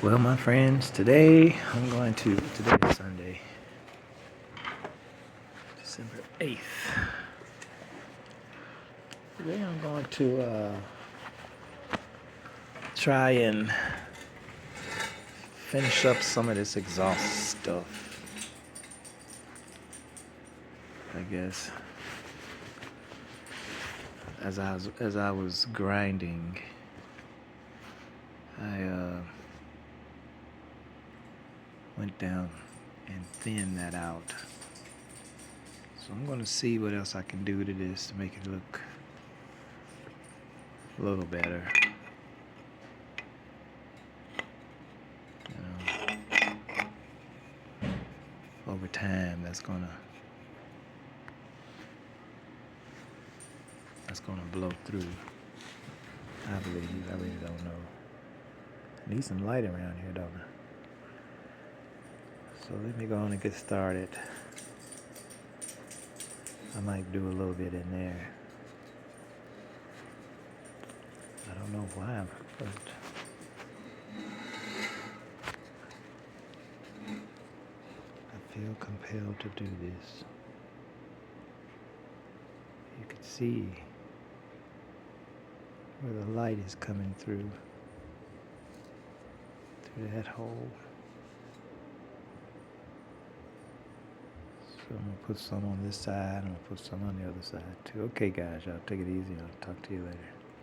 Well, my friends, today today is Sunday, December 8th. Today I'm going to try and finish up some of this exhaust stuff, I guess. As I was grinding, I went down and thinned that out. So I'm going to see what else I can do to this to make it look a little better. Over time, that's gonna blow through. I believe. I really don't know. Need some light around here, don't I? So let me go on and get started. I might do a little bit in there. I don't know why, but I feel compelled to do this. You can see where the light is coming through that hole. So I'm going to put some on this side, I'm going to put some on the other side too. Okay guys, y'all take it easy. I'll talk to you later.